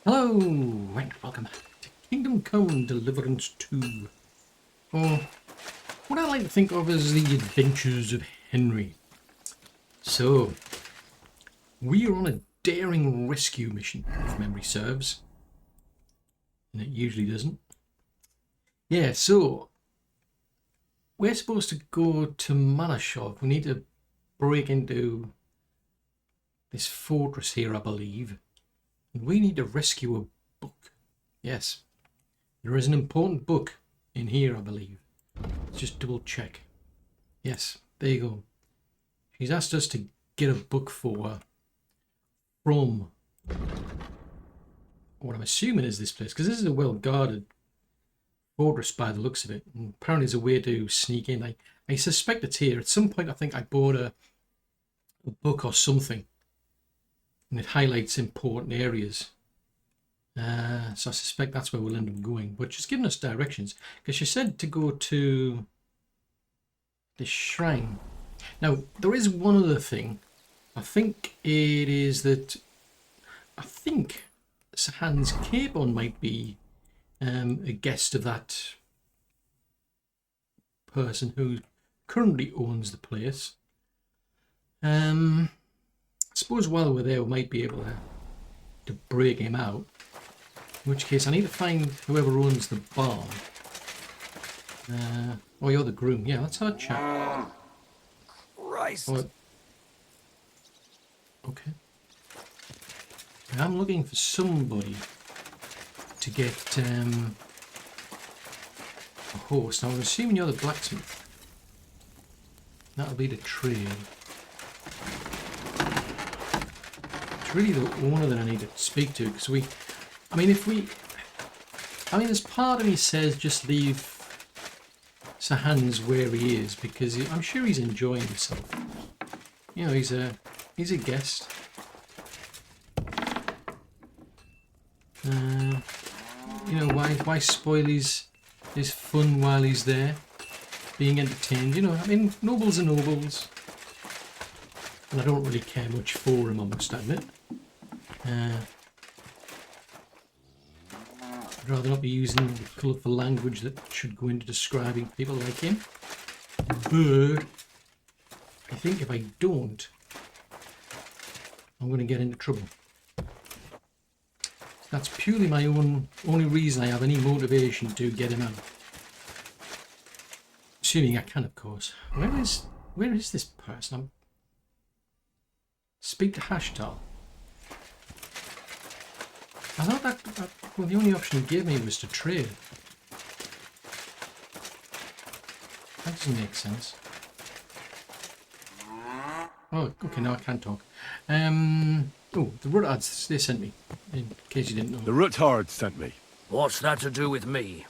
Hello, and welcome to Kingdom Come Deliverance II, or what I like to think of as the adventures of Henry. So, we are on a daring rescue mission, if memory serves, and it usually doesn't. Yeah, so, we're supposed to go to Malashov. We need to break into this fortress here, I believe. And we need to rescue a book. Yes, there is an important book in here, I believe. Let's just double check. Yes, there you go. She's asked us to get a book for her from what I'm assuming is this place, because this is a well-guarded fortress by the looks of it. And apparently there's a way to sneak in. I suspect it's here. At some point I think I bought a book or something, and it highlights important areas. So I suspect that's where we'll end up going. But she's given us directions, because she said to go to this shrine. Now, there is one other thing. I think it is that I think Sir Hans Capon might be a guest of that person who currently owns the place. I suppose while we're there we might be able to break him out. In which case I need to find whoever owns the barn. Oh, you're the groom. Yeah, let's have a chat. Christ. Oh, okay. I'm looking for somebody to get a horse. Now I'm assuming you're the blacksmith. That'll be the trade. It's really the owner that I need to speak to, because there's part of me says just leave Sir Hans where he is, because I'm sure he's enjoying himself. You know, he's a guest. You know, why spoil his fun while he's there, being entertained? You know, I mean, nobles are nobles, and I don't really care much for him, I must admit. I'd rather not be using the colourful language that should go into describing people like him. But I think if I don't, I'm going to get into trouble. That's purely my only reason I have any motivation to get him out. Assuming I can, of course. Where is this person? Speak to Hashtal. I thought that the only option he gave me was to trade. That doesn't make sense. Oh, okay, now I can talk. Oh, the Ruthards, they sent me, in case you didn't know. The Ruthards sent me. What's that to do with me?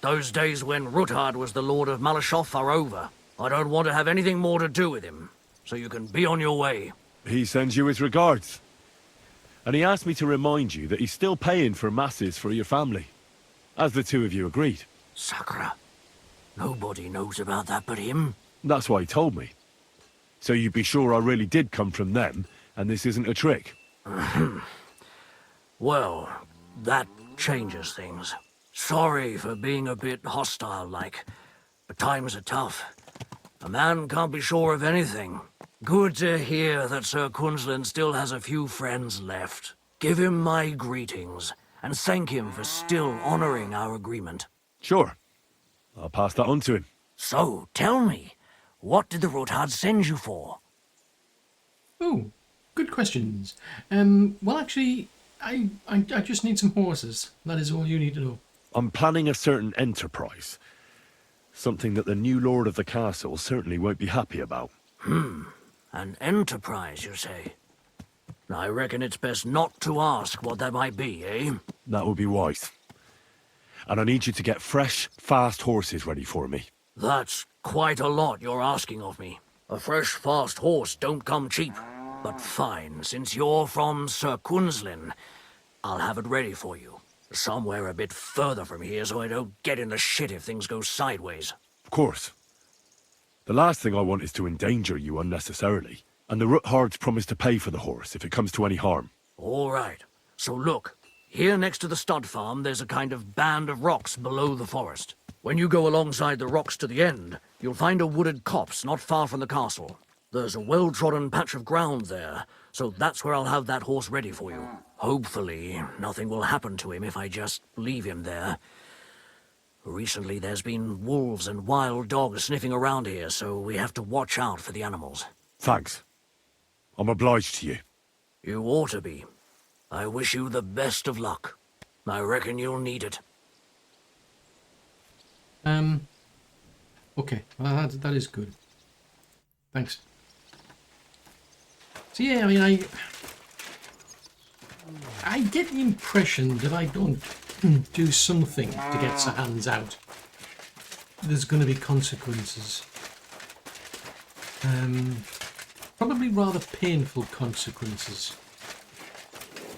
Those days when Ruthard was the Lord of Malashov are over. I don't want to have anything more to do with him, so you can be on your way. He sends you his regards. And he asked me to remind you that he's still paying for masses for your family, as the two of you agreed. Sakra. Nobody knows about that but him. That's why he told me. So you'd be sure I really did come from them, and this isn't a trick. Well, that changes things. Sorry for being a bit hostile-like, but times are tough. A man can't be sure of anything. Good to hear that Sir Kunzlin still has a few friends left. Give him my greetings, and thank him for still honoring our agreement. Sure. I'll pass that on to him. So, tell me, what did the Ruthards send you for? Oh, good questions. Well, actually, I just need some horses. That is all you need to know. I'm planning a certain enterprise. Something that the new lord of the castle certainly won't be happy about. An enterprise, you say? I reckon it's best not to ask what that might be, eh? That would be wise. And I need you to get fresh, fast horses ready for me. That's quite a lot you're asking of me. A fresh, fast horse don't come cheap. But fine, since you're from Sir Kunzlin, I'll have it ready for you. Somewhere a bit further from here so I don't get in the shit if things go sideways. Of course. The last thing I want is to endanger you unnecessarily. And the Ruthards promise to pay for the horse if it comes to any harm. All right. So look, Here next to the stud farm, there's a kind of band of rocks below the forest. When you go alongside the rocks to the end, you'll find a wooded copse not far from the castle. There's a well-trodden patch of ground there, so that's where I'll have that horse ready for you. Hopefully, nothing will happen to him if I just leave him there. Recently, there's been wolves and wild dogs sniffing around here, so we have to watch out for the animals. Thanks. I'm obliged to you. You ought to be. I wish you the best of luck. I reckon you'll need it. Okay, well, that is good. Thanks. So yeah, I mean, I get the impression that I don't do something to get our hands out, there's going to be consequences. Probably rather painful consequences.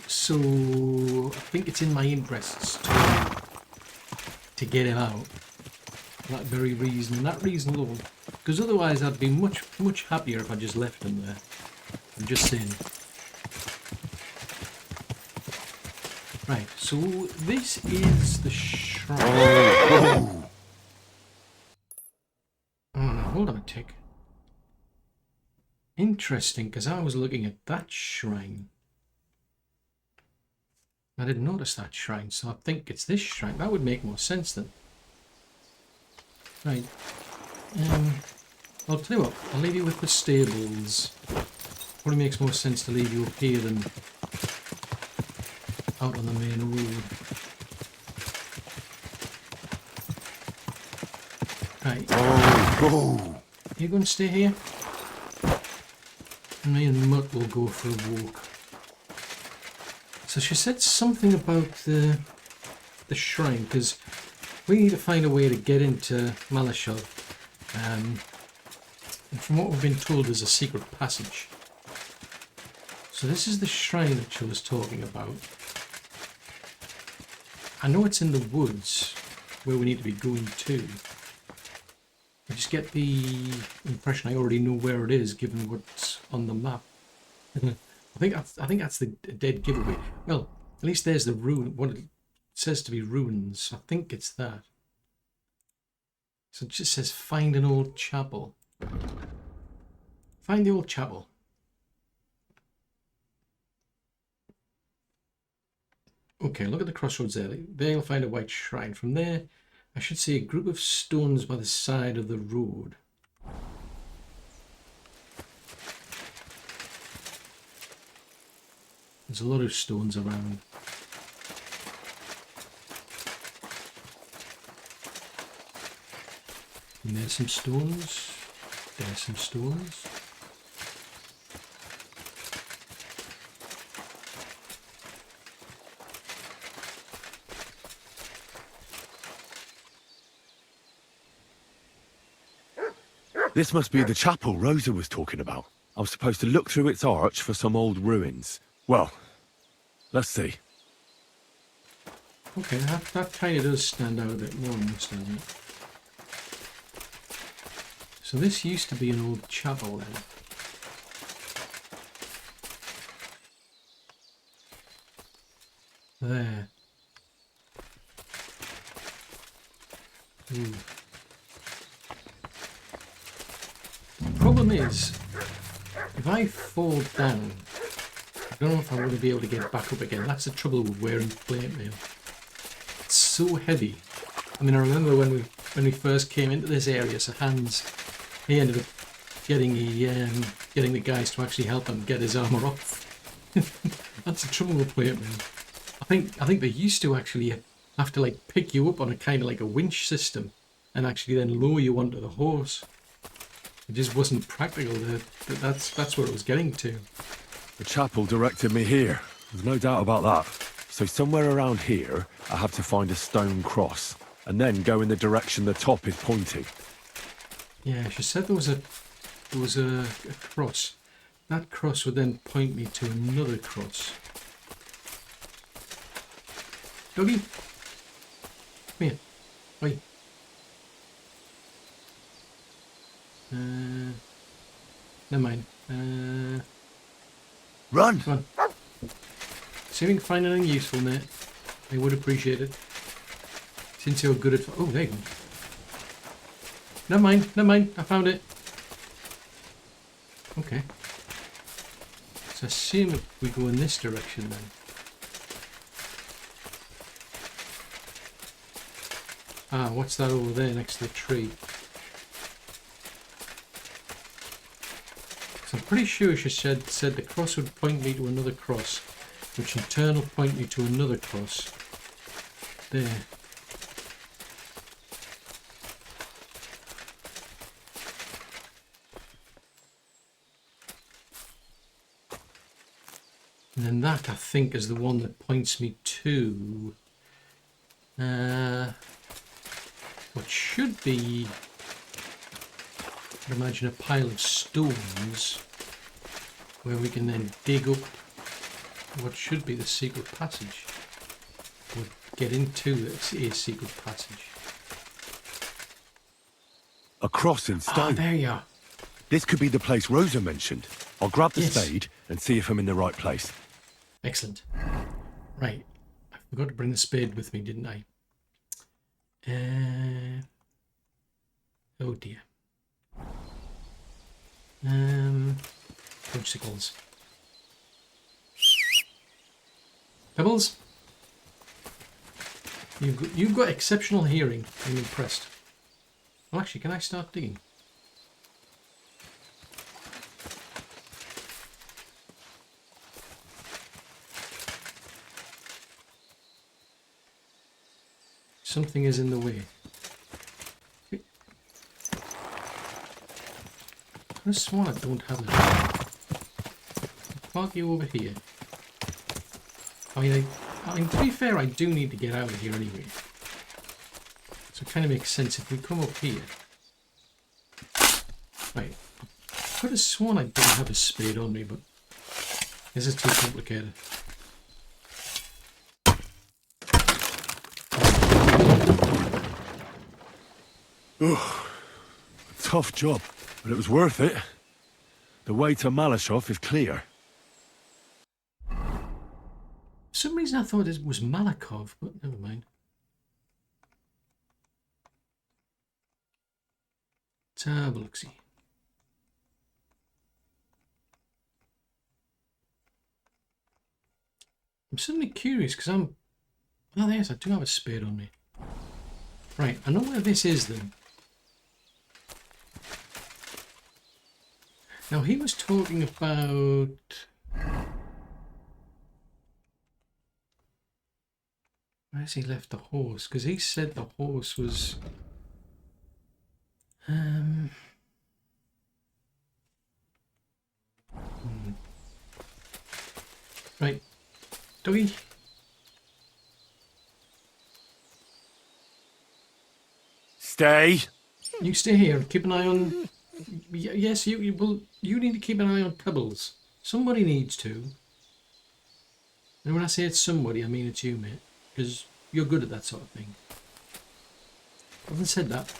So I think it's in my interests to get him out. For that very reason, and that reason alone. Because otherwise I'd be much happier if I just left him there. I'm just saying. Right, so this is the shrine. Oh, no, hold on a tick. Interesting, because I was looking at that shrine. I didn't notice that shrine, so I think it's this shrine. That would make more sense then. Right. I'll tell you what, I'll leave you with the stables. Probably makes more sense to leave you up here than out on the main road. Right. Oh. You going to stay here? And me and Mutt will go for a walk. So she said something about the shrine, because we need to find a way to get into Malashov. And from what we've been told, there's a secret passage. So this is the shrine that she was talking about. I know it's in the woods where we need to be going to. I just get the impression I already know where it is, given what's on the map. I think that's the dead giveaway. Well, at least there's the ruin. What it says to be ruins. I think it's that. So it just says find an old chapel. Find the old chapel. Okay, look at the crossroads there. There you'll find a white shrine. From there, I should see a group of stones by the side of the road. There's a lot of stones around. And there's some stones. There's some stones. This must be the chapel Rosa was talking about. I was supposed to look through its arch for some old ruins. Well, let's see. Okay, that kind of does stand out a bit more, doesn't it? So this used to be an old chapel then. There. Ooh. Problem is, if I fall down, I don't know if I'm going to be able to get back up again. That's the trouble with wearing plate mail. It's so heavy. I mean, I remember when we first came into this area, so he ended up getting the guys to actually help him get his armor off. That's the trouble with plate mail. I think they used to actually have to like pick you up on a kind of like a winch system and actually then lower you onto the horse. It just wasn't practical. That's where it was getting to. The chapel directed me here. There's no doubt about that. So somewhere around here, I have to find a stone cross, and then go in the direction the top is pointing. Yeah, she said there was a cross. That cross would then point me to another cross. Doggy, come here. Oi. Never mind. Run! Come on. See if you can find anything useful, mate. I would appreciate it. Since you're good at... Oh, there you go. Never mind, never mind. I found it. Okay. So I assume if we go in this direction then. Ah, what's that over there next to the tree? So I'm pretty sure she said the cross would point me to another cross, which in turn will point me to another cross. There. And then that, I think, is the one that points me to what should be, I'd imagine, a pile of stones where we can then dig up what should be the secret passage, or get into a secret passage. A cross in stone. Ah, there you are. This could be the place Rosa mentioned. I'll grab the Yes. spade and see if I'm in the right place. Excellent. Right. I forgot to bring the spade with me, didn't I? Oh dear. Popsicles. Pebbles? You've got exceptional hearing. I'm impressed. Oh, actually, can I start digging? Something is in the way. I could have sworn I don't have it. I'll park you over here. I mean, to be fair, I do need to get out of here anyway. So it kind of makes sense if we come up here. Right. I could have sworn I didn't have a spade on me, but this is too complicated. Tough job, but it was worth it. The way to Malashov is clear. For some reason I thought it was Malakov, but never mind. Let's have a look-see. I'm suddenly curious because I'm... Oh yes, I do have a spade on me. Right, I know where this is then. Now he was talking about... Where's he left the horse? Because he said the horse was... Right. Doggy. Stay. You stay here and keep an eye on... Yes, you need to keep an eye on Pebbles. Somebody needs to. And when I say it's somebody, I mean it's you, mate. Because you're good at that sort of thing. Having said that...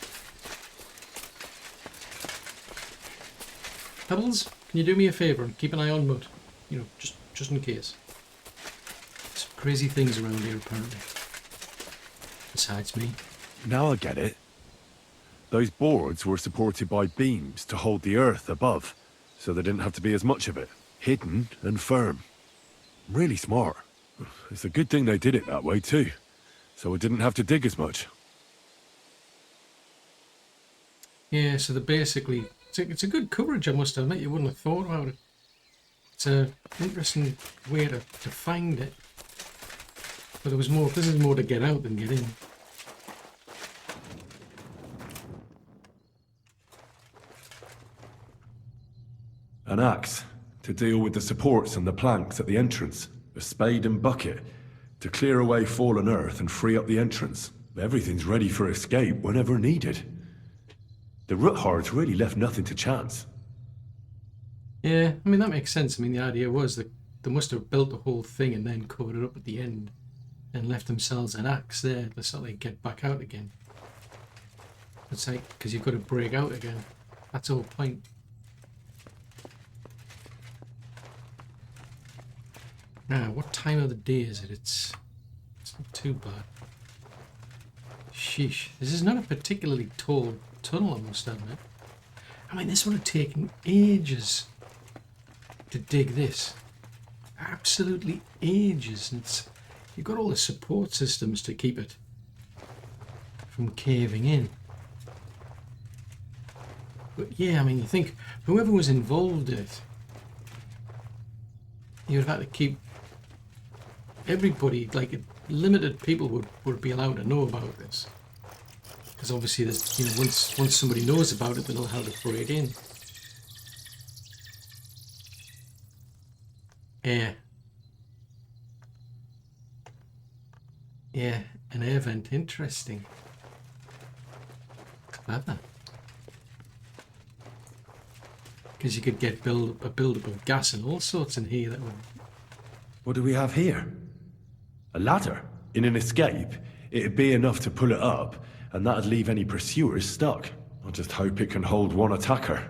Pebbles, can you do me a favour and keep an eye on Mud? You know, just in case. Some crazy things around here, apparently. Besides me. Now I get it. Those boards were supported by beams to hold the earth above, so there didn't have to be as much of it. Hidden and firm. Really smart. It's a good thing they did it that way too, so we didn't have to dig as much. Yeah, so they're basically... It's a good coverage, I must admit. You wouldn't have thought about it. It's an interesting way to find it. But there was more... This is more to get out than get in. An axe to deal with the supports and the planks at the entrance. A spade and bucket to clear away fallen earth and free up the entrance. Everything's ready for escape whenever needed. The Roothards really left nothing to chance. Yeah, I mean, that makes sense. I mean, the idea was that they must have built the whole thing and then covered it up at the end and left themselves an axe there so they get back out again. It's like, because you've got to break out again. That's the whole point. Now, what time of the day is it? It's not too bad. Sheesh. This is not a particularly tall tunnel, I must admit. I mean, this would have taken ages to dig this. Absolutely ages. And you've got all the support systems to keep it from caving in. But yeah, I mean, you think whoever was involved in it, you'd have had to keep everybody, like limited people would be allowed to know about this. Because obviously, there's, you know, once somebody knows about it, they'll know how to break in. Yeah. Yeah, an air vent. Interesting. Clever. Because you could get a buildup of gas and all sorts in here that would... What do we have here? A ladder? In an escape, it'd be enough to pull it up, and that'd leave any pursuers stuck. I just hope it can hold one attacker.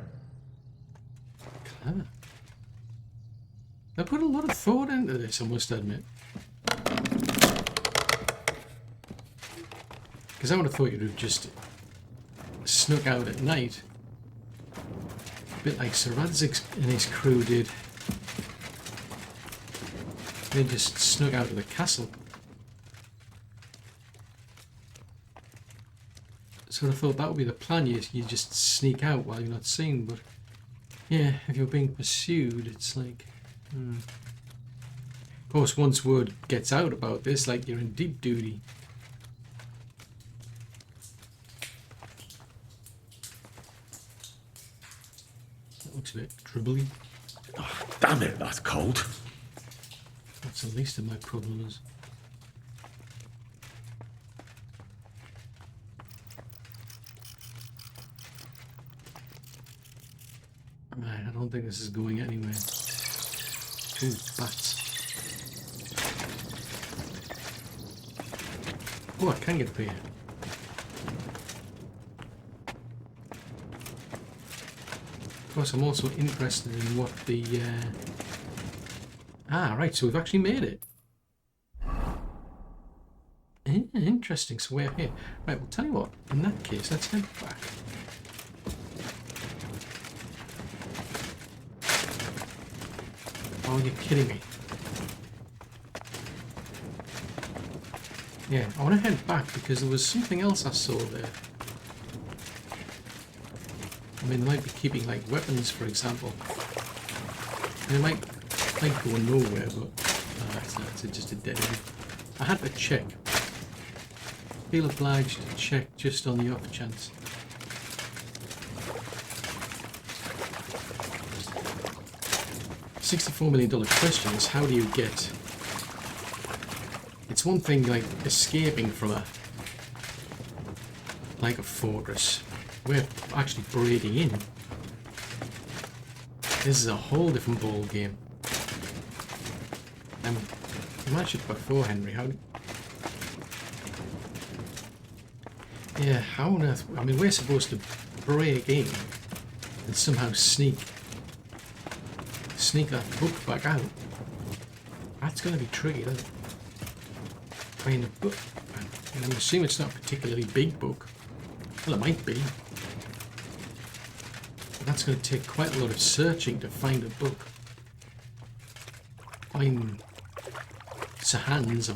Clever. They put a lot of thought into this, I must admit. Because I would have thought you'd have just snuck out at night. A bit like Sir Radzig and his crew did. They just snuck out of the castle. So I thought that would be the plan. You just sneak out while you're not seen. But yeah, if you're being pursued, it's like... Of course, once word gets out about this, like, you're in deep duty. That looks a bit dribbly. Oh, damn it, that's cold. That's the least of my problems. Right, I don't think this is going anywhere. Ooh, bats. Oh, I can get up here. Of course, I'm also interested in what the... right, so we've actually made it. Interesting, so we're here. Right, well, tell you what, in that case, let's head back. Oh, you're kidding me. Yeah, I want to head back because there was something else I saw there. I mean, they might be keeping, like, weapons, for example. And they might go nowhere, but... that's just a dead end. I had to check. Feel obliged to check just on the off chance. $64 million question is, how do you get... It's one thing, like, escaping from a fortress. We're actually breaking in. This is a whole different ball game. You mentioned before, Henry, how... Yeah, how on earth... I mean, we're supposed to break in and somehow sneak that book back out. That's going to be tricky, isn't it? I mean, the book... I'm assuming it's not a particularly big book. Well, it might be. But that's going to take quite a lot of searching to find a book. Find Sir Hans.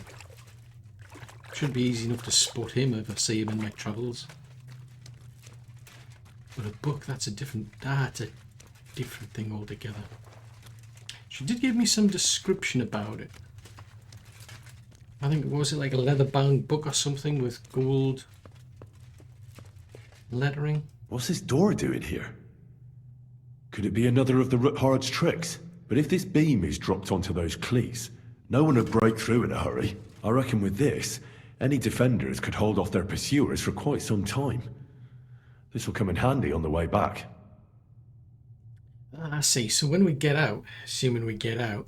Should be easy enough to spot him if I see him in my travels. But a book, that's a different thing altogether. She did give me some description about it. I think, was it like a leather-bound book or something with gold lettering? What's this door doing here? Could it be another of the Ruthard's tricks? But if this beam is dropped onto those cleats, no one would break through in a hurry. I reckon with this, any defenders could hold off their pursuers for quite some time. This will come in handy on the way back. I see. So when we get out, assuming we get out,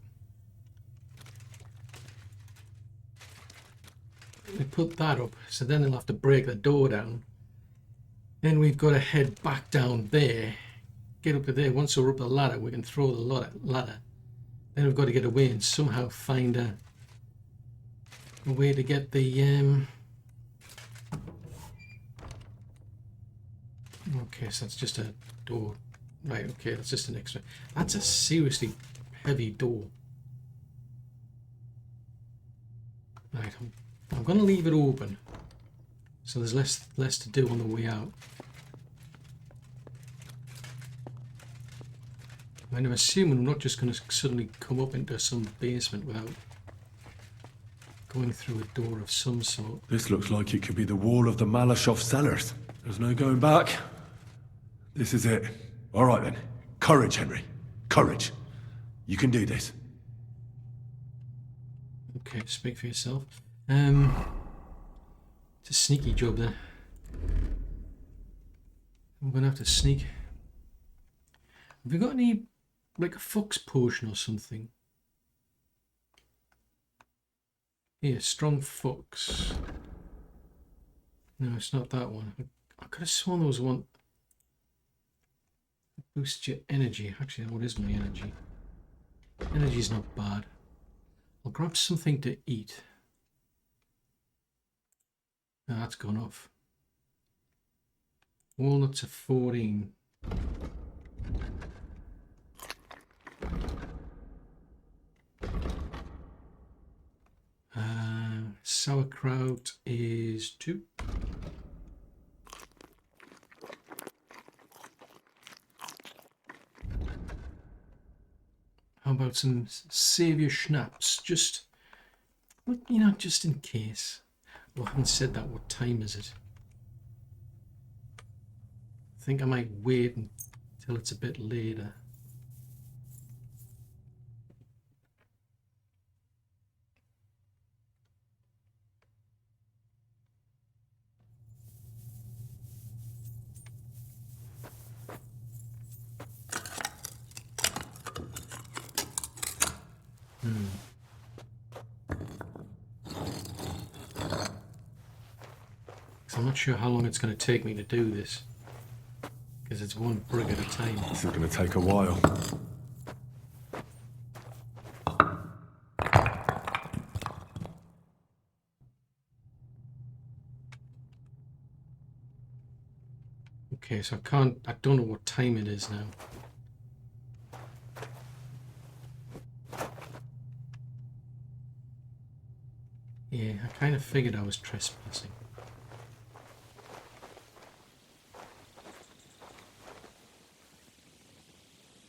we put that up, so then they'll have to break the door down. Then we've got to head back down there, get up to there. Once we're up the ladder, we can throw the ladder Then we've got to get away and somehow find a way to get the okay, so that's just a door. Right, okay, that's just an extra. That's a seriously heavy door. Right, I'm going to leave it open so there's less to do on the way out. I'm assuming I'm not just going to suddenly come up into some basement without going through a door of some sort. This looks like it could be the wall of the Malashov cellars. There's no going back. This is it. All right then. Courage, Henry. Courage. You can do this. Okay, speak for yourself. It's a sneaky job then. I'm gonna have to sneak. Have we got any, like a fox potion or something? Here, strong fox. No, it's not that one. I could have sworn there was one. Boost your energy. Actually, what is my energy? Energy's not bad. I'll grab something to eat. No, that's gone off. Walnuts are 14. Sauerkraut is 2. How about some Saviour schnapps? Just, you know, just in case. Well, I haven't said that. What time is it? I think I might wait until it's a bit later. I'm not sure how long it's going to take me to do this, because it's one brick at a time. This is going to take a while. Okay, so I don't know what time it is now. Yeah, I kind of figured I was trespassing.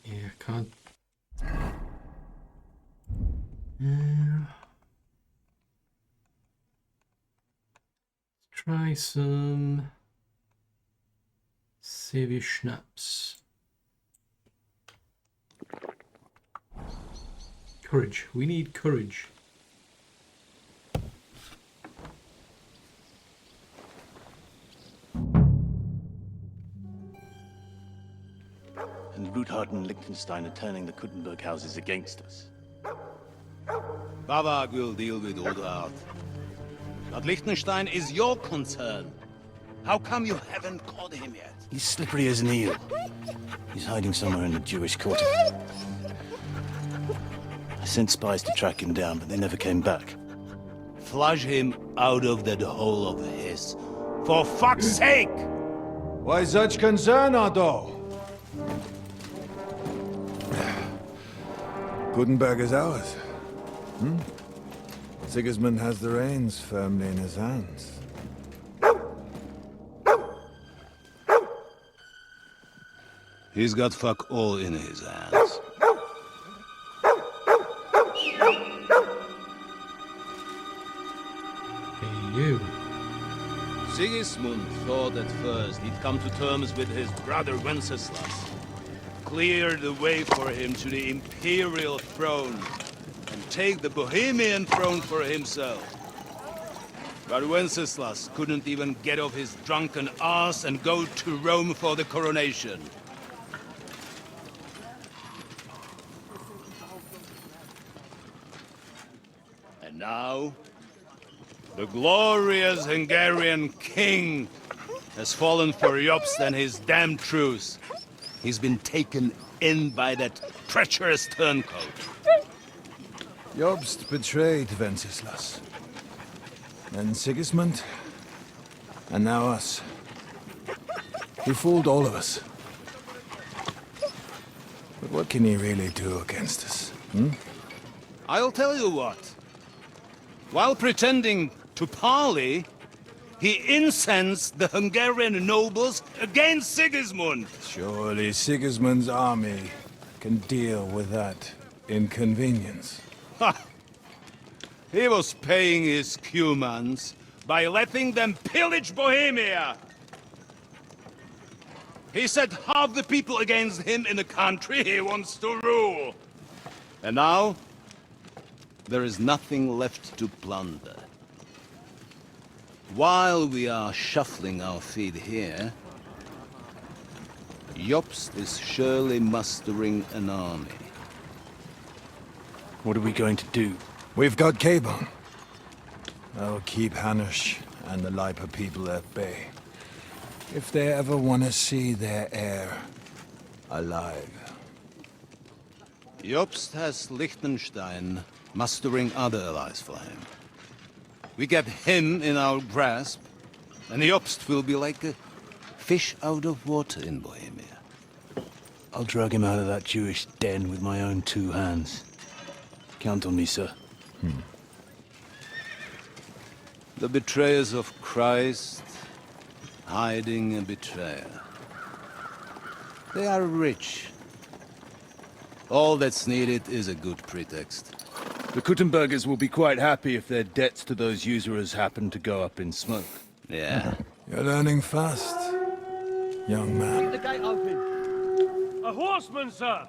Yeah, I can't. Let's try some Saviour schnapps. Courage. We need courage. And Ruthard and Liechtenstein are turning the Kuttenberg houses against us. Babak will deal with Ruthard. But Liechtenstein is your concern. How come you haven't caught him yet? He's slippery as an eel. He's hiding somewhere in the Jewish quarter. I sent spies to track him down, but they never came back. Flush him out of that hole of his. For fuck's sake! Why such concern, Otto? Gutenberg is ours. Sigismund has the reins firmly in his hands. He's got fuck all in his hands. Hey, you. Sigismund thought at first he'd come to terms with his brother Wenceslas. Clear the way for him to the imperial throne and take the Bohemian throne for himself. But Wenceslas couldn't even get off his drunken ass and go to Rome for the coronation. And now, the glorious Hungarian king has fallen for Jobst and his damned truce. He's been taken in by that treacherous turncoat. Jobst betrayed Wenceslas. Then Sigismund. And now us. He fooled all of us. But what can he really do against us? I'll tell you what. While pretending to parley, he incensed the Hungarian nobles against Sigismund. Surely Sigismund's army can deal with that inconvenience. Ha! He was paying his Cumans by letting them pillage Bohemia. He set half the people against him in the country he wants to rule. And now, there is nothing left to plunder. While we are shuffling our feet here, Jobst is surely mustering an army. What are we going to do? We've got K-Bone. I'll keep Hanush and the Lipa people at bay. If they ever want to see their heir alive. Jobst has Liechtenstein mustering other allies for him. We get him in our grasp, and Jobst will be like a fish out of water in Bohemia. I'll drag him out of that Jewish den with my own 2 hands. Count on me, sir. The betrayers of Christ, hiding a betrayer. They are rich. All that's needed is a good pretext. The Kuttenbergers will be quite happy if their debts to those usurers happen to go up in smoke. Yeah. You're learning fast, young man. The gate open. A horseman, sir!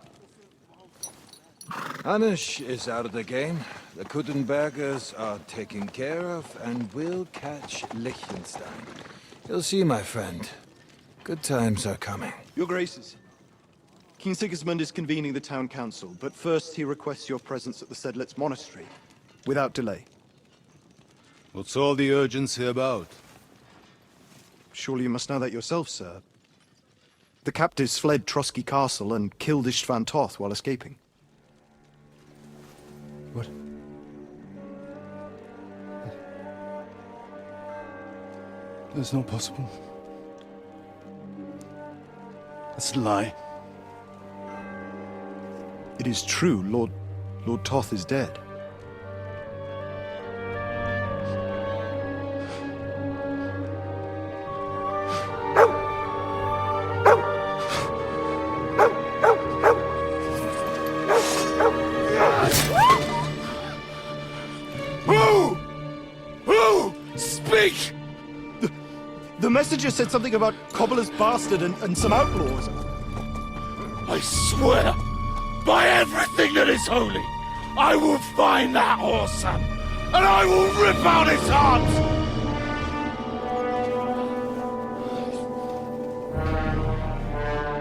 Hanush is out of the game. The Kuttenbergers are taken care of, and we'll catch Liechtenstein. You'll see, my friend. Good times are coming. Your Graces, King Sigismund is convening the town council, but first he requests your presence at the Sedlitz monastery, without delay. What's all the urgency about? Surely you must know that yourself, sir. The captives fled Trotsky Castle and killed Istvan Toth while escaping. What? That's not possible. That's a lie. It is true, Lord Toth is dead. Speak! The messenger said something about Cobbler's bastard and some outlaws. I swear, by everything that is holy, I will find that whoreson, and I will rip out his heart!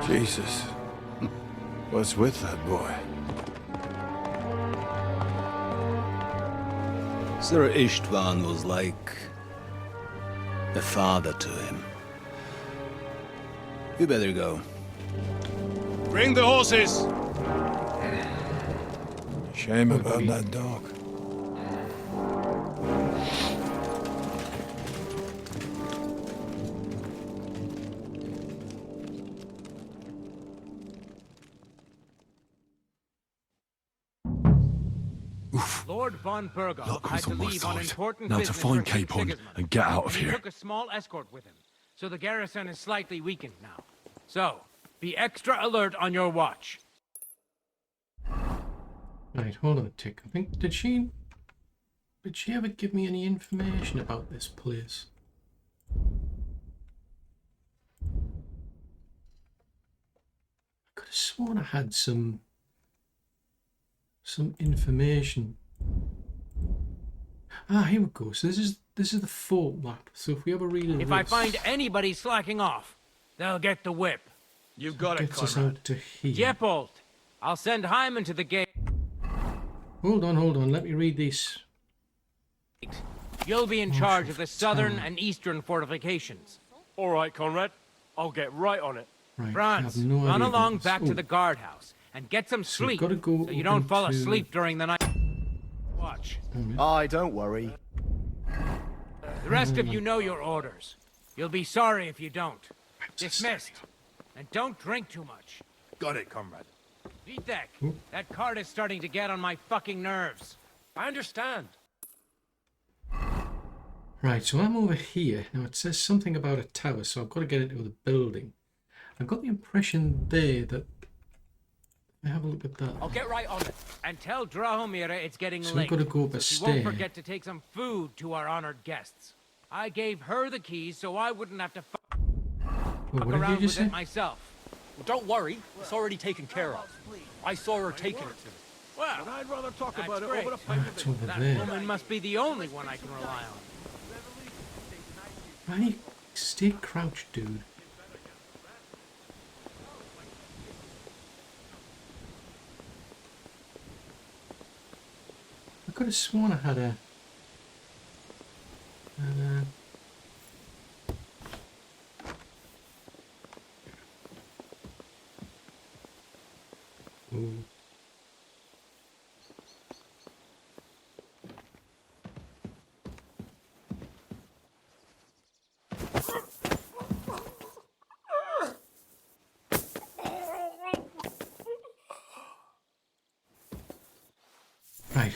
Jesus. What's with that boy? Sir Istvan was like a father to him. You better go. Bring the horses! Shame about that dog. Lord von Burgov Luck had was to on my leave on side. important Now to business find for King Capon Sigismund. and get out of And he here. took a small escort with him, so the garrison is slightly weakened now. So, be extra alert on your watch. Right, hold on a tick. I think did she ever give me any information about this place? I could have sworn I had some information. Ah, here we go. So this is the fort map. So if we have a read of If this, I find anybody slacking off, they'll get the whip. You've got it, gets us Conrad. out to here. Jeppold, I'll send Hyman to the gate. Hold on. Let me read this. You'll be in charge of the southern and eastern fortifications. All right, Conrad. I'll get right on it. Right, I Franz, have no run idea along what back this- to the oh, guardhouse and get some So we've sleep gotta go so you don't fall into- asleep during the night. watch. Aye, don't worry. The rest of you know your orders. You'll be sorry if you don't. Dismissed. And don't drink too much. Got it, comrade. Vitek, that cart is starting to get on my fucking nerves. I understand. Right, so I'm over here. Now it says something about a tower, so I've got to get into the building. I've got the impression there that... Have a look at that. I'll get right on it. And tell Drahomira it's getting So late. we've got to go up a She won't stair. forget to take some food to our honored guests. I gave her the keys so I wouldn't have to fuck What did you around just with say? it myself. Well, don't worry, it's already taken care of. I saw her taking it to me. Well, But I'd rather talk that's about it great. over the Ah, pipe. it's over That there. woman must be the only one I can rely on. Why you stay crouched, dude? I could have sworn I had a... Ooh. Right,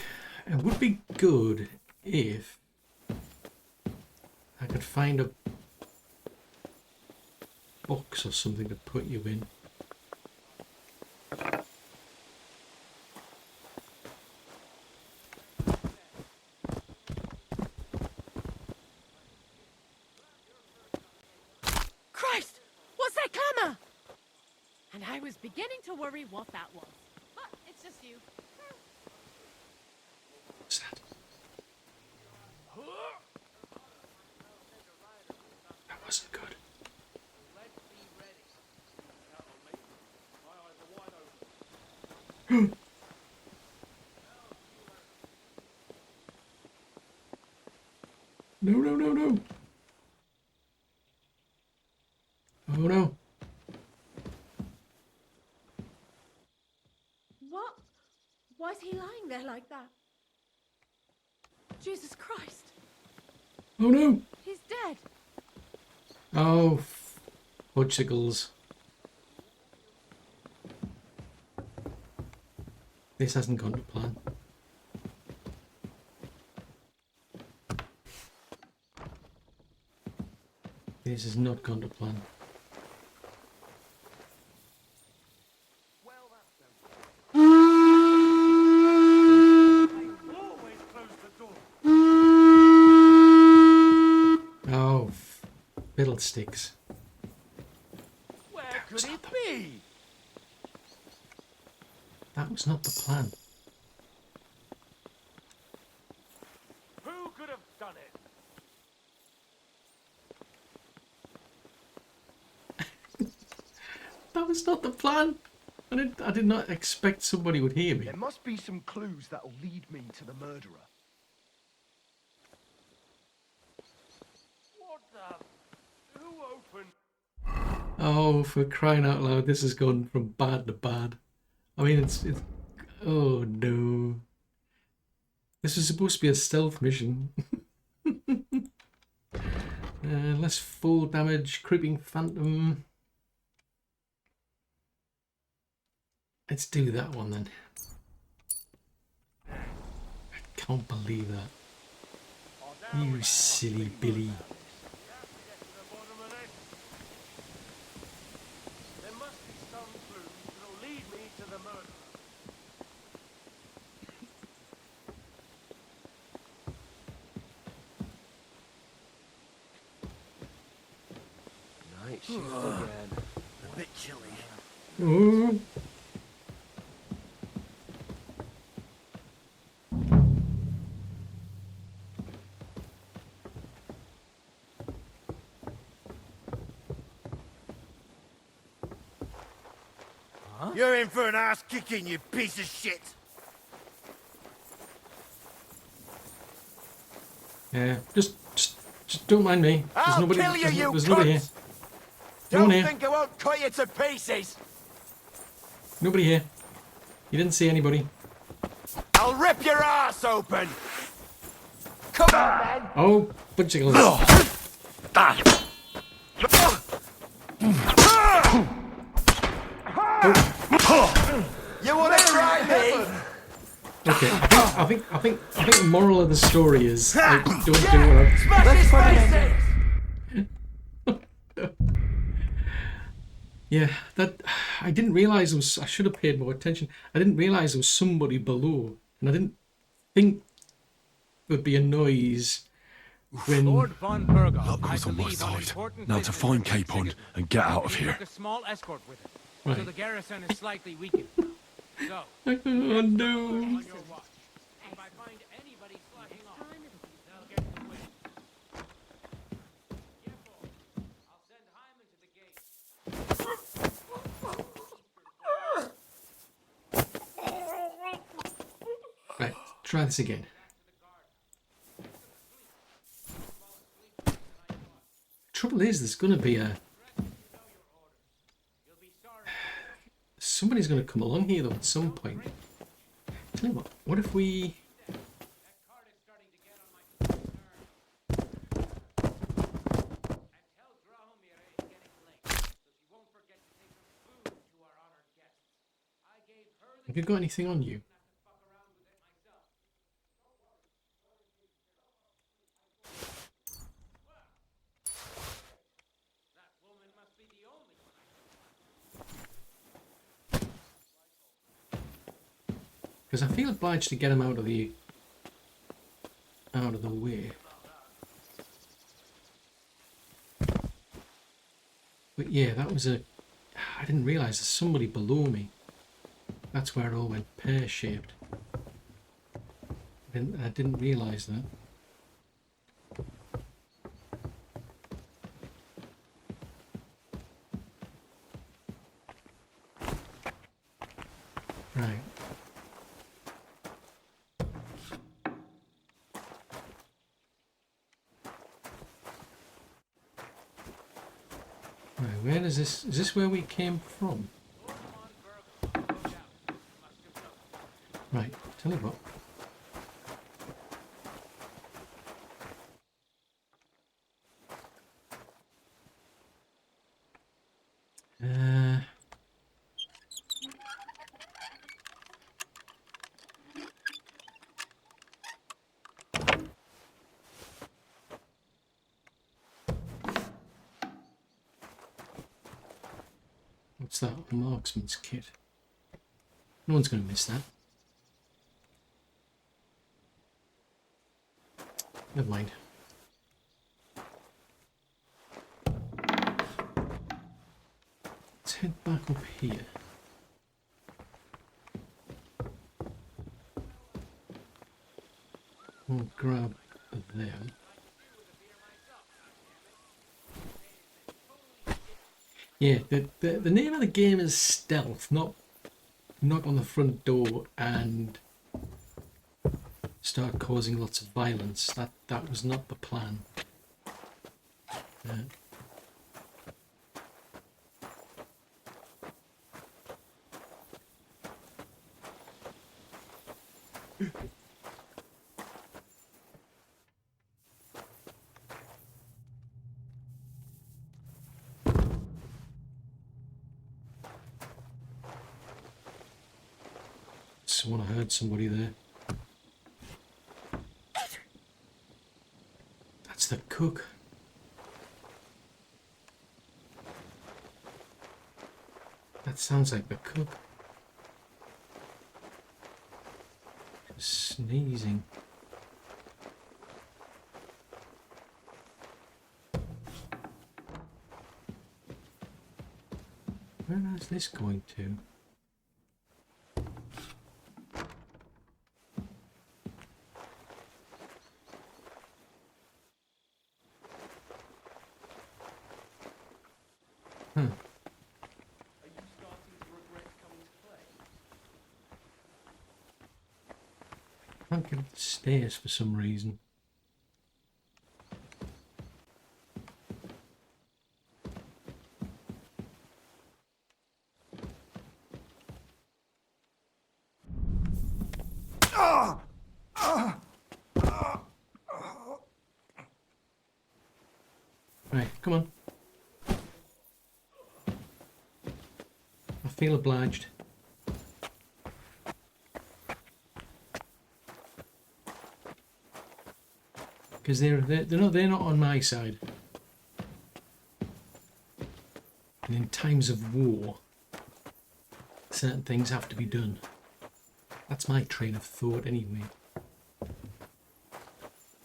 it would be good if I could find a box or something to put you in. Christ! What's that clamour? And I was beginning to worry what that was. But it's just you. What's that? That wasn't good. No, no, no, no. Oh no. What? Why is he lying there like that? Jesus Christ! Oh no. He's dead! Oh, fudgesicles. This hasn't gone to plan. This has not gone to plan. Oh, fiddlesticks. Where could it be? That was not the plan. Who could have done it? That was not the plan. I did not expect somebody would hear me. There must be some clues that'll lead me to the murderer. What the? Who opened? Oh, for crying out loud, this has gone from bad to bad. I mean, it's oh no. This was supposed to be a stealth mission. Less full damage, creeping phantom. Let's do that one then. I can't believe that. You silly Billy. There must be some clues that'll lead me to the murderer. Night shift again. A bit chilly. Oh. You're in for an ass kicking, you piece of shit! Yeah, just don't mind me. There's I'll nobody. kill you, you there's nobody here. cunts! No one Don't here. think I won't cut you to pieces! Nobody here. You didn't see anybody. I'll rip your ass open! Come on, man! Oh, bunch of You wanna try me? Okay, I think the moral of the story is like, don't do what Smash his faces! Yeah, that I didn't realize there was. I should have paid more attention. I didn't realize there was somebody below, and I didn't think there'd be a noise when. Lord von Burgos, Luck I was on my believe, on side. important Now to business find with Capon Sigurd. and get out of He here. took a small escort with him, Right. so the garrison is slightly weakened. So, Oh no! on your watch. If I find anybody slacking off, they'll get the win. Therefore, I'll send Hyman to the gate. Right, try this again. Trouble is, there's going to be a. Somebody's going to come along here though at some point. Tell you what if we? Have you got anything on you? Because I feel obliged to get him out of the way. But yeah, that was a. I didn't realise there's somebody below me. That's where it all went pear-shaped. I didn't realise that. Right. Right, where is this? Is this where we came from? Right, tell you what. What's that? A marksman's kit. No one's going to miss that. Never mind. Let's head back up here. We'll grab them. Yeah, the name of the game is Stealth, not knock on the front door and start causing lots of violence. That was not the plan. I heard somebody there. That's the cook. That sounds like the cook. Sneezing. Where is this going to? I can't get up the stairs for some reason. Right, come on. I feel obliged. Because they're not on my side. And in times of war, certain things have to be done. That's my train of thought anyway.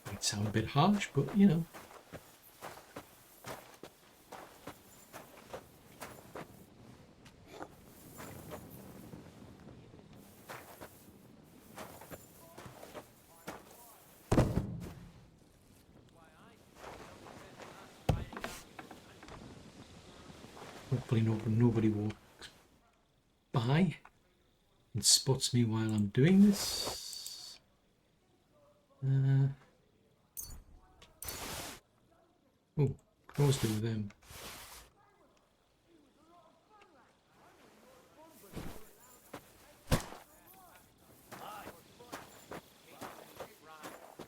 Might sound a bit harsh, but you know. Hopefully nobody walks by and spots me while I'm doing this. Oh, close to them.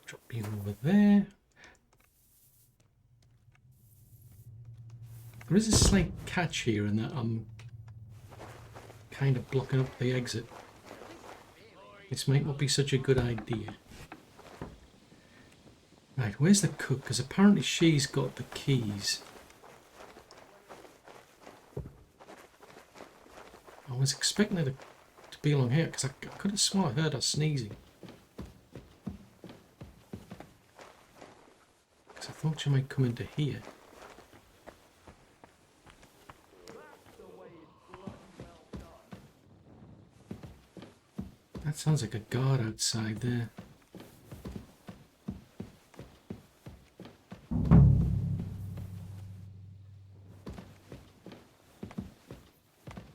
Drop you over there. There is a slight catch here in that I'm kind of blocking up the exit. This might not be such a good idea. Right, where's the cook? Because apparently she's got the keys. I was expecting her to be along here because I could have sworn I heard her sneezing. Because I thought she might come into here. That sounds like a guard outside there.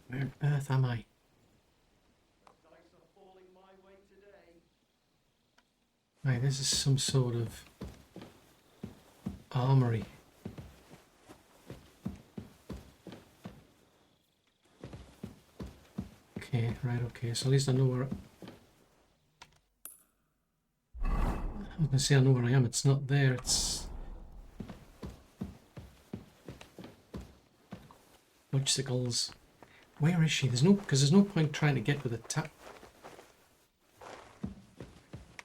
Where on earth am I? Right, this is some sort of armory. Okay, right, okay, so at least I know where I was going to say I know where I am. It's not there. It's Fudgesicles. Where is she? Because there's no point trying to get to the tower.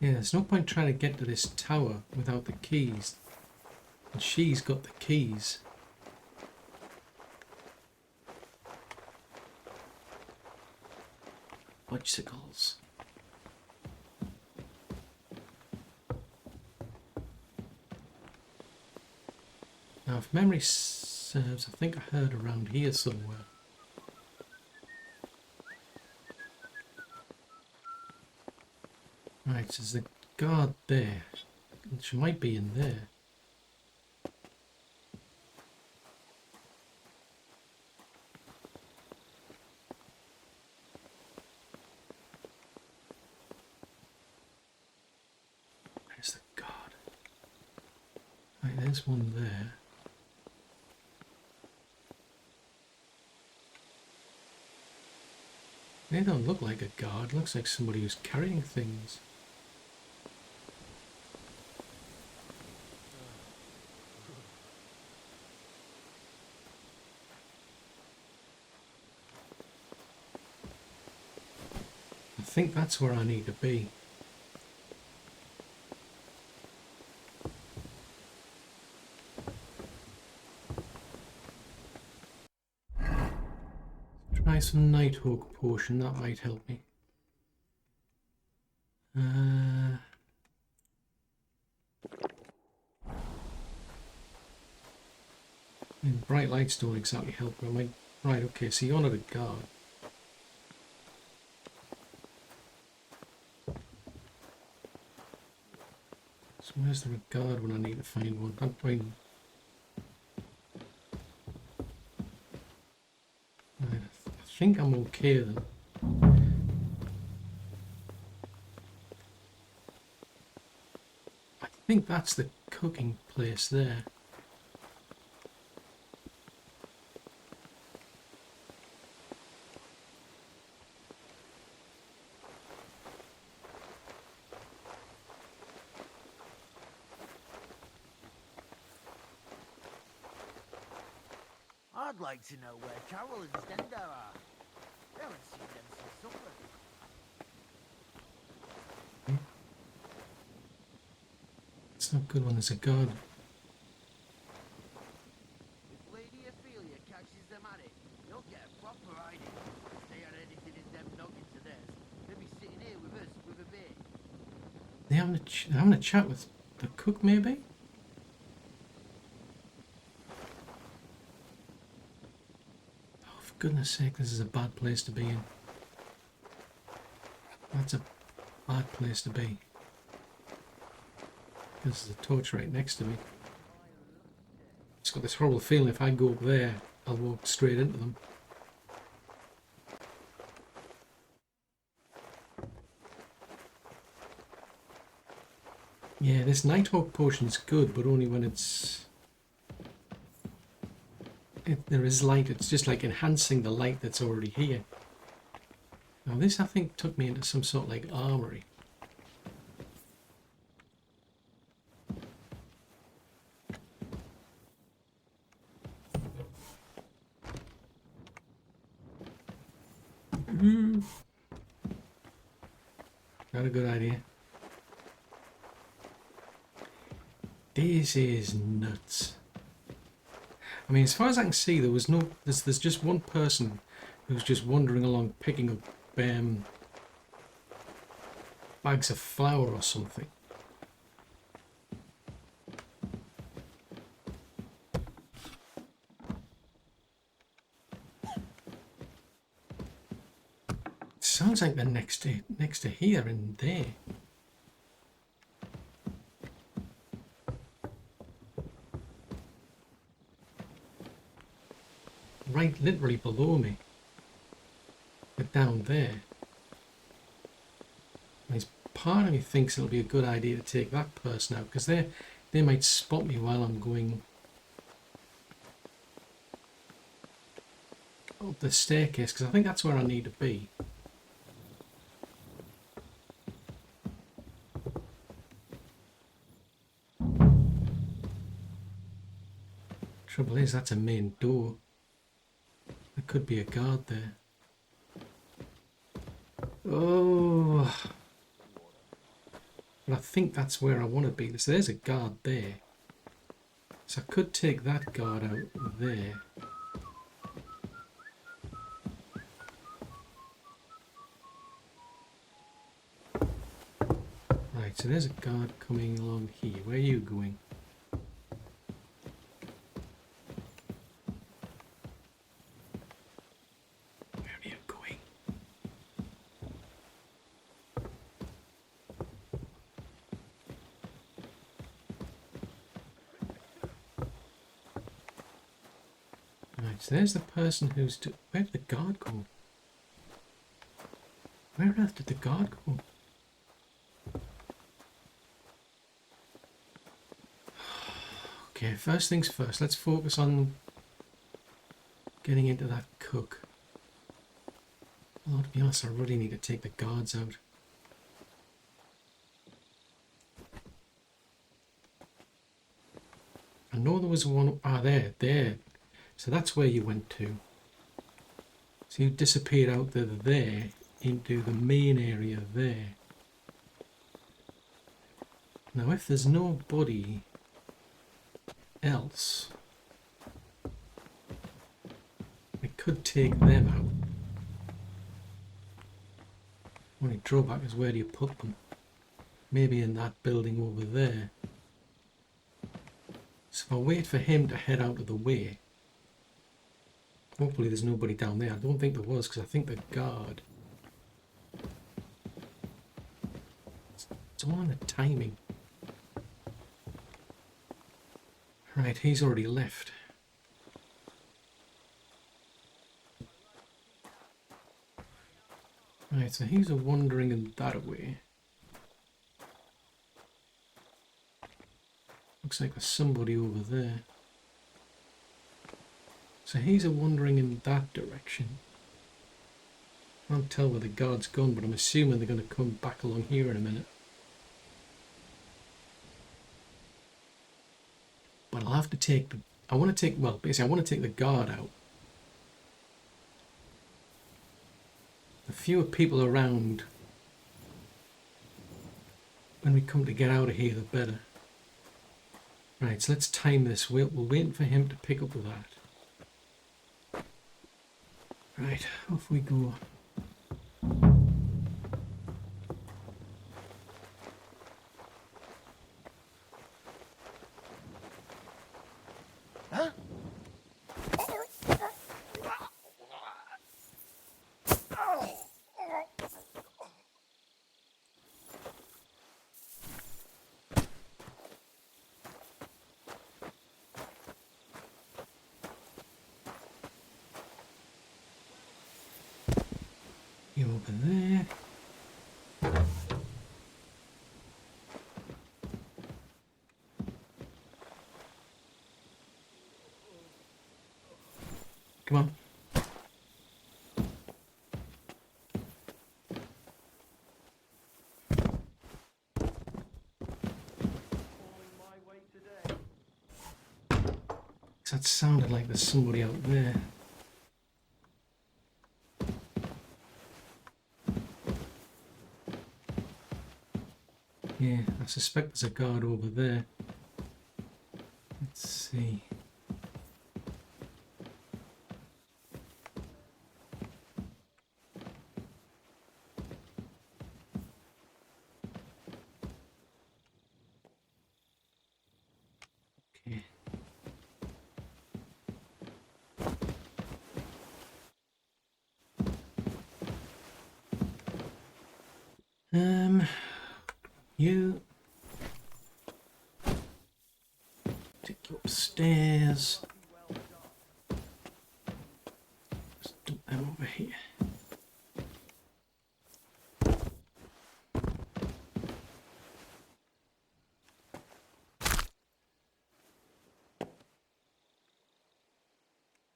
Yeah, there's no point trying to get to this tower without the keys. And she's got the keys. Fudgesicles. Now, if memory serves, I think I heard around here somewhere. Right, so there's the guard there. She might be in there. There's the guard. Right, there's one there. They don't look like a guard. Looks like somebody who's carrying things. I think that's where I need to be. Try some Nighthawk potion, that might help me. Bright lights don't exactly help, but I might... Right, okay, so you're not a guard. So where's the guard when I need to find one? Right, I think I'm okay then. I think that's the cooking place there. I'd like to know where Carol and Stendar are. I haven't seen them since supper. It's not good when there's a guard. If Lady Ophelia catches them at it, they'll get a proper idea. If they had anything in them noggins of theirs, they'd be sitting here with us with a beer. They're having a chat with the cook, maybe? Oh, for goodness sake, this is a bad place to be in. That's a bad place to be. There's a torch right next to me. It's got this horrible feeling if I go up there, I'll walk straight into them. Yeah, this Nighthawk potion's good, but only when there is light. It's just like enhancing the light that's already here. Now this, I think, took me into some sort of like armory. Not a good idea. This is nuts. I mean, as far as I can see, there's just one person who's just wandering along picking up bags of flour or something. Sounds like they're next to here and there. Right, literally below me. But down there. And part of me thinks it'll be a good idea to take that person out, because they might spot me while I'm going up the staircase, because I think that's where I need to be. Trouble is, that's a main door. There could be a guard there. Oh, but I think that's where I want to be. So there's a guard there. So I could take that guard out there. Right, so there's a guard coming along here. Where are you going? So there's the person who's... Where did the guard go? Where on earth did the guard go? Okay, first things first. Let's focus on getting into that cook. Although, to be honest, I really need to take the guards out. I know there was one... Ah, there. So that's where you went to. So you disappeared out there into the main area there. Now if there's nobody else, I could take them out. Only drawback is, where do you put them? Maybe in that building over there. So if I wait for him to head out of the way, hopefully there's nobody down there. I don't think there was, because I think the guard... It's all on the timing. Right, he's already left. Right, so he's wandering in that way. Looks like there's somebody over there. So he's wandering in that direction. I can't tell where the guard's gone, but I'm assuming they're going to come back along here in a minute. But I'll have to take I want to take, well, basically I want to take the guard out. The fewer people around when we come to get out of here, the better. Right, so let's time this. We're waiting for him to pick up with that. Right, off we go. Huh? You over there. Come on. That sounded like there's somebody out there. Yeah, I suspect there's a guard over there. Let's see. Okay. You take you upstairs. Just dump them over here.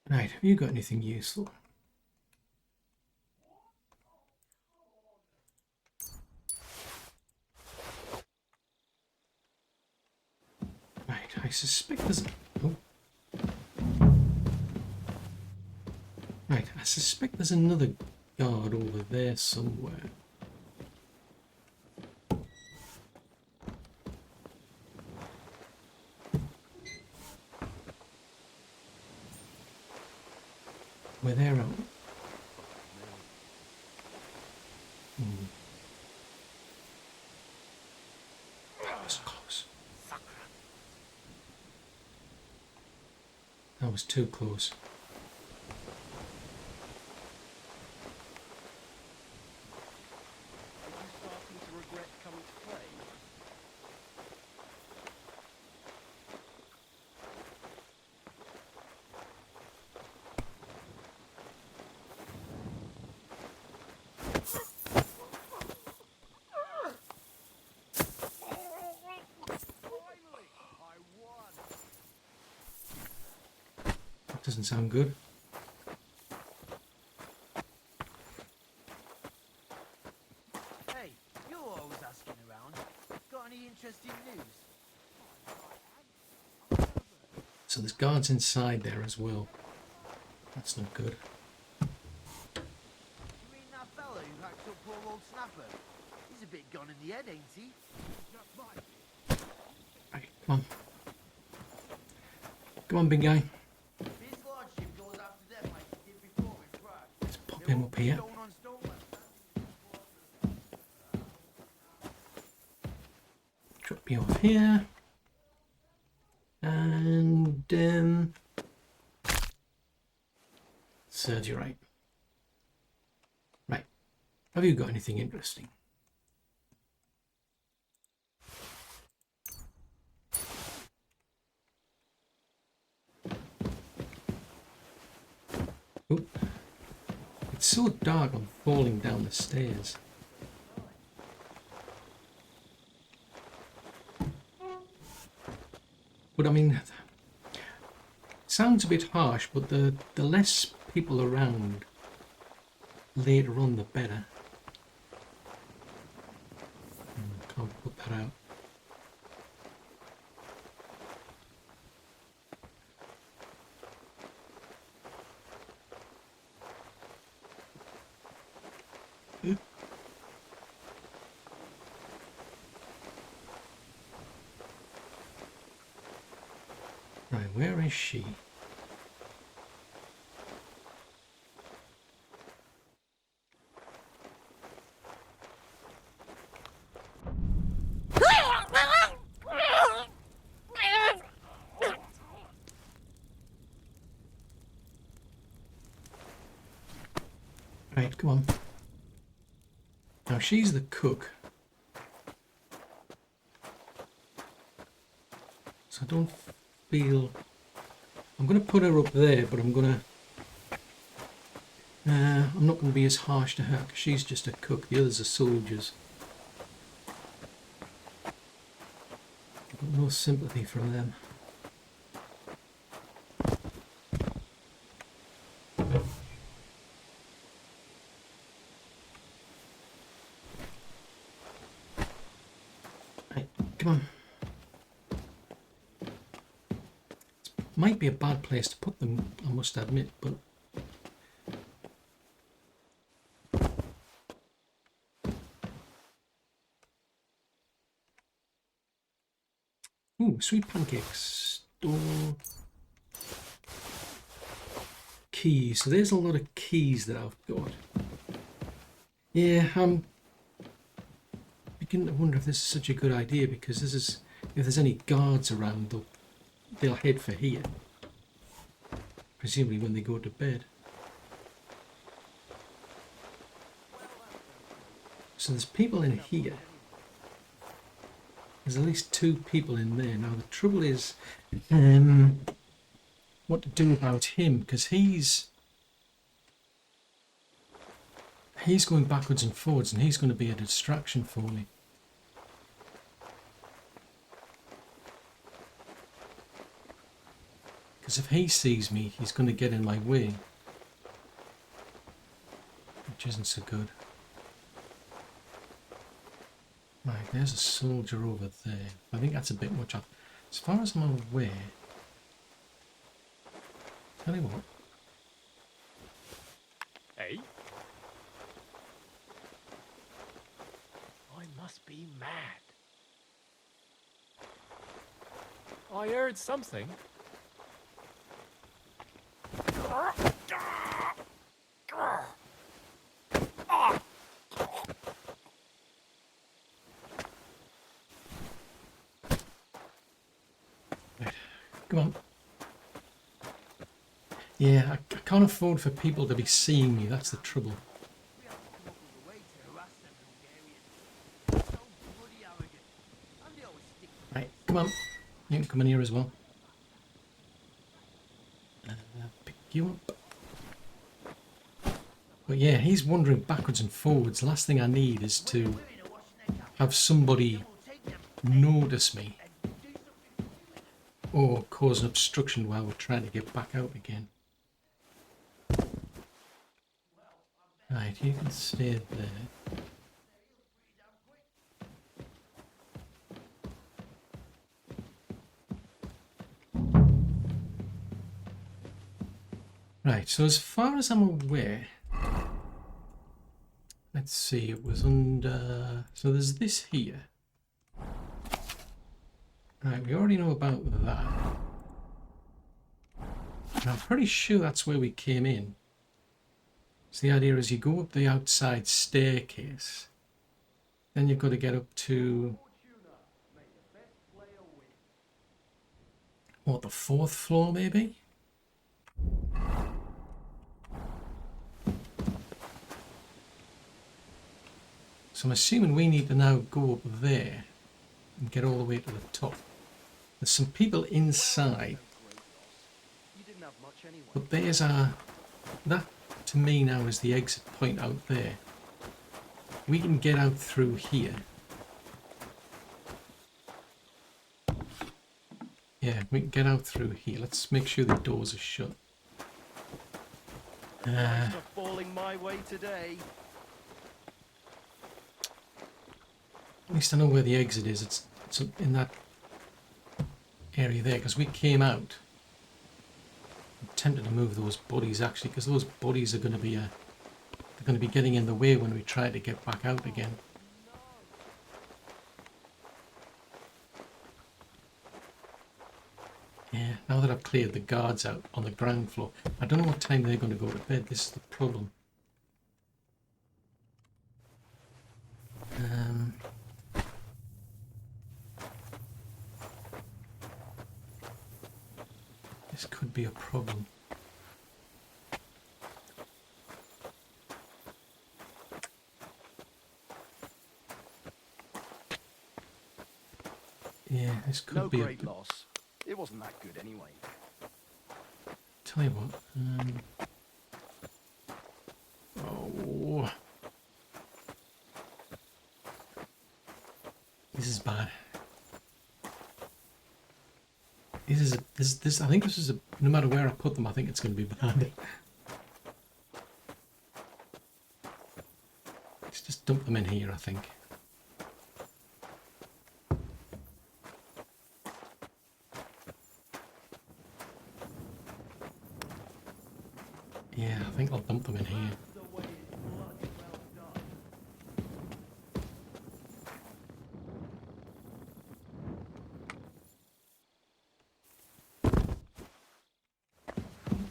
Right, have you got anything useful? I suspect there's... Oh. Right, I suspect there's another guard over there somewhere. Where they're out. That's close. That was too close. Doesn't sound good. Hey, you're always asking around. Got any interesting news? So there's guards inside there as well. That's not good. You mean that fella who hacked up poor old Snapper? He's a bit gone in the head, ain't he? Right, come on. Come on, big guy. Let's pop him up here. Drop you off here. And serves you right. Right. Have you got anything interesting? Oop. It's so dark I'm falling down the stairs. But I mean, sounds a bit harsh, but the less people around later on, the better. Can't put that out. Right, where is she? Right, come on. Now she's the cook. So I don't feel... I'm going to put her up there, but I'm going to... I'm not going to be as harsh to her, because she's just a cook. The others are soldiers. I've got no sympathy from them. Right, come on. Might be a bad place to put them, I must admit, but... Ooh, sweet pancakes. Store. Keys. So there's a lot of keys that I've got. Yeah, I'm beginning to wonder if this is such a good idea, because this is... If there's any guards around, they'll head for here. Presumably when they go to bed. So there's people in here. There's at least 2 people in there. Now the trouble is what to do about him, because he's going backwards and forwards, and he's going to be a distraction for me. Because if he sees me, he's going to get in my way, which isn't so good. Right, there's a soldier over there. I think that's a bit much. As far as I'm aware, tell you what. Hey? I must be mad. I heard something. Come on. Yeah, I can't afford for people to be seeing me, that's the trouble. Right, come on. You can come in here as well. Pick you up. But yeah, he's wandering backwards and forwards. The last thing I need is to have somebody notice me or cause an obstruction while we're trying to get back out again. Right, you can stay there. Right, so as far as I'm aware, let's see, it was under... So there's this here. Right, we already know about that. And I'm pretty sure that's where we came in. So the idea is you go up the outside staircase, then you've got to get up to... What, the 4th floor maybe? So I'm assuming we need to now go up there and get all the way to the top. There's some people inside, but there's our... That to me now is the exit point out there. We can get out through here. Yeah, we can get out through here. Let's make sure the doors are shut. Falling my way today. At least I know where the exit is. It's in that area there, because we came out. I'm tempted to move those bodies actually, because those bodies are going to be they're going to be getting in the way when we try to get back out again. Yeah, now that I've cleared the guards out on the ground floor, I don't know what time they're going to go to bed. This is the problem. This could be a problem. Yeah, this could be great loss. It wasn't that good anyway. Tell you what. Oh, this is bad. This. I think this is a. No matter where I put them, I think it's going to be bad. Let's just dump them in here, I think. Yeah, I think I'll dump them in here.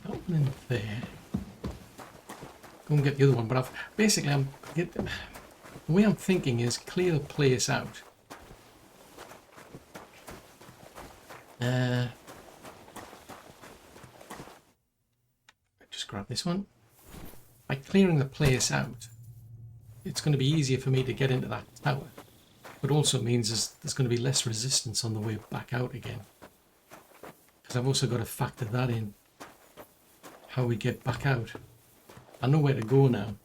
Dump them in there. Go and get the other one, but basically the way I'm thinking is clear the place out. Grab this one. By clearing the place out, it's going to be easier for me to get into that tower, but also means there's going to be less resistance on the way back out again, because I've also got to factor that in, how we get back out. I know where to go now.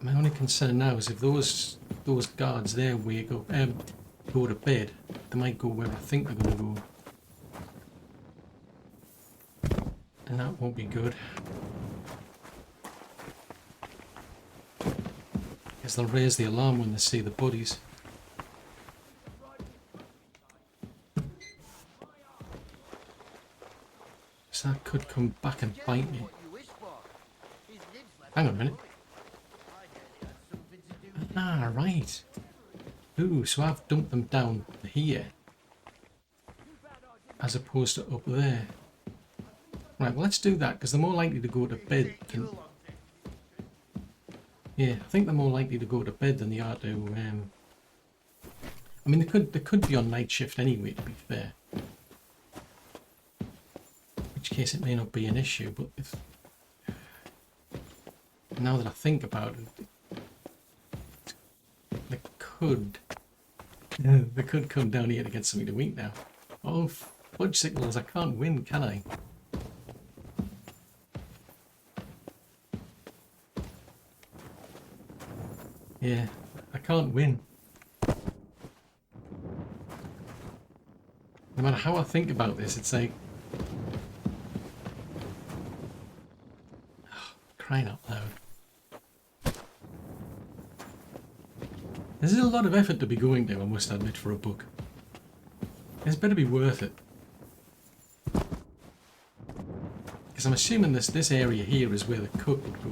My only concern now is if those guards there wake up, go to bed, they might go where I think they're going to go. And that won't be good. Guess they'll raise the alarm when they see the buddies. So that could come back and bite me. Hang on a minute. Ah, right. Ooh, so I've dumped them down here as opposed to up there. Right, well, let's do that, because they're more likely to go to bed than... Yeah, I think they're more likely to go to bed than they are to... I mean, they could be on night shift anyway, to be fair. In which case it may not be an issue, but if... Now that I think about it, they could come down here to get something to eat now. Oh, fudge signals, I can't win, can I? Yeah, I can't win. No matter how I think about this, it's like... Oh, crying out loud. This is a lot of effort to be going to, I must admit, for a book. It's better be worth it. Because I'm assuming this area here is where the cook would go.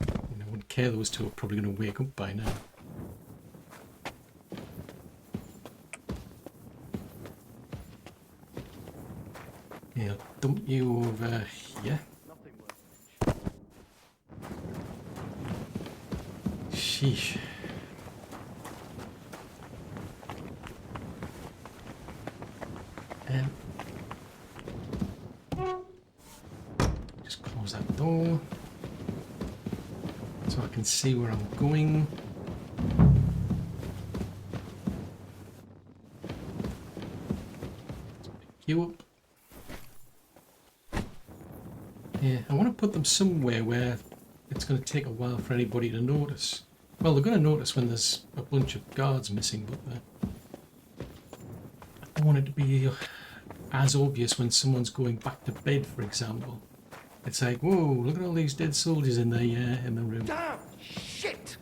I wouldn't care those two are probably going to wake up by now. Yeah, I'll dump you over here. Sheesh. Just close that door so I can see where I'm going. You up. Yeah, I want to put them somewhere where it's going to take a while for anybody to notice. Well, they're going to notice when there's a bunch of guards missing, but I don't want it to be as obvious when someone's going back to bed, for example. It's like, whoa, look at all these dead soldiers in the room. Damn! Shit!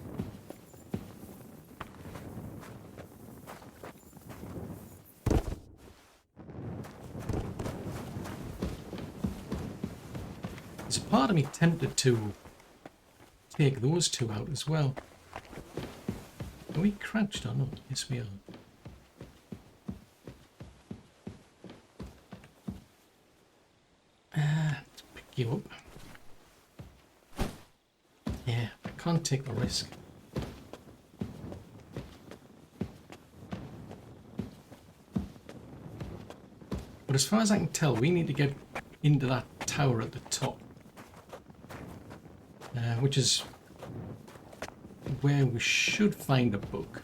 There's a part of me tempted to take those two out as well. Are we crouched or not? Yes, we are. Let's pick you up. Yeah, I can't take the risk. But as far as I can tell, we need to get into that tower at the top. Which is where we should find a book.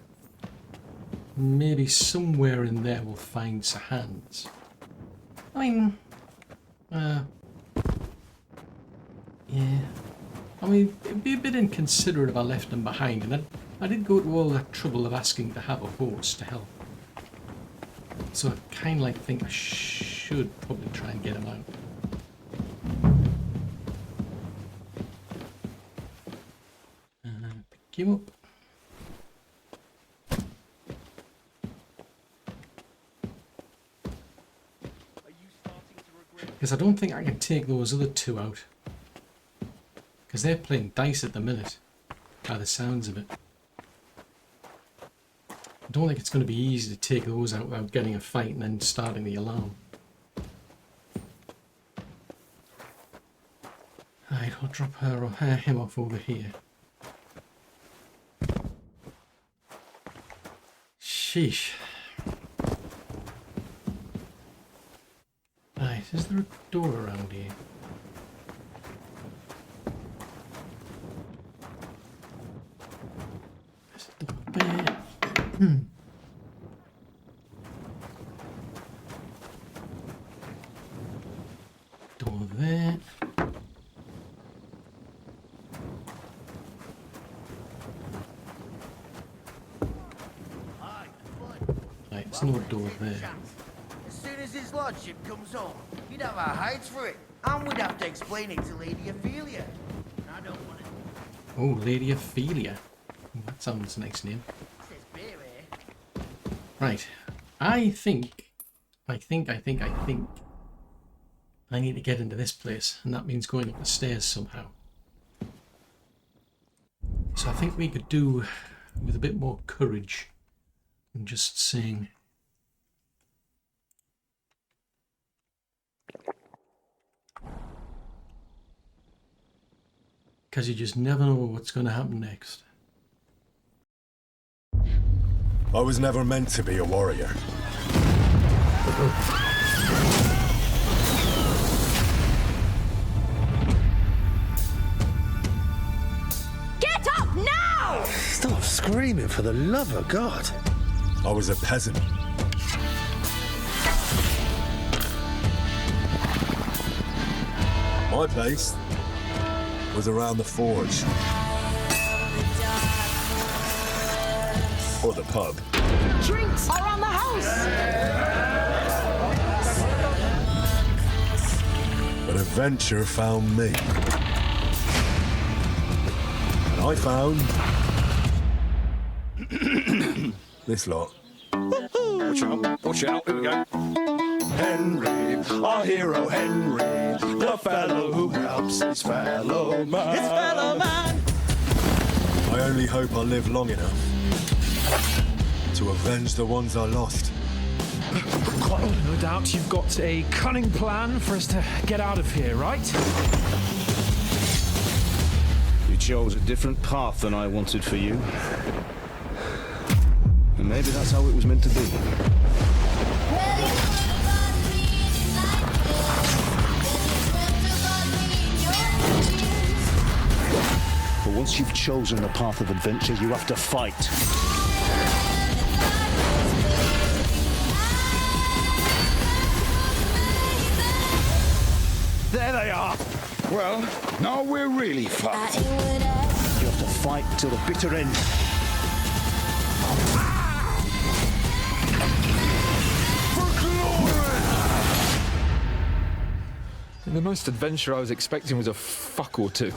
Maybe somewhere in there we'll find Sahan's. I mean, yeah. I mean, it'd be a bit inconsiderate if I left them behind, and I did go to all that trouble of asking to have a horse to help. So I kind of think I should probably try and get him out. Pick him up. Because I don't think I can take those other two out. Because they're playing dice at the minute, by the sounds of it. I don't think it's going to be easy to take those out without getting a fight and then starting the alarm. Alright, I'll drop her or him off over here. Sheesh. Right, is there a door around here? There's a door there. Door there. Right, there's no door there. As soon as his lordship comes home, he'd have our hides for it, and we'd have to explain it to Lady Ophelia. I don't want it. Oh, Lady Ophelia. That sounds a nice name. Says beer here. Right. I think I need to get into this place, and that means going up the stairs somehow. So I think we could do with a bit more courage and just saying, because you just never know what's going to happen next. I was never meant to be a warrior. Get up now! Stop screaming, for the love of God. I was a peasant. My place was around the forge. Or the pub. Drinks around the house! But adventure found me. And I found this lot. Watch out, here we go. Henry, our hero Henry, the fellow who helps his fellow man. His fellow man. I only hope I live long enough to avenge the ones I lost. No doubt you've got a cunning plan for us to get out of here, right? You chose a different path than I wanted for you. And maybe that's how it was meant to be. But once you've chosen the path of adventure, you have to fight. There they are. Well, now we're really fucked. You have to fight till the bitter end. The most adventure I was expecting was a fuck or two.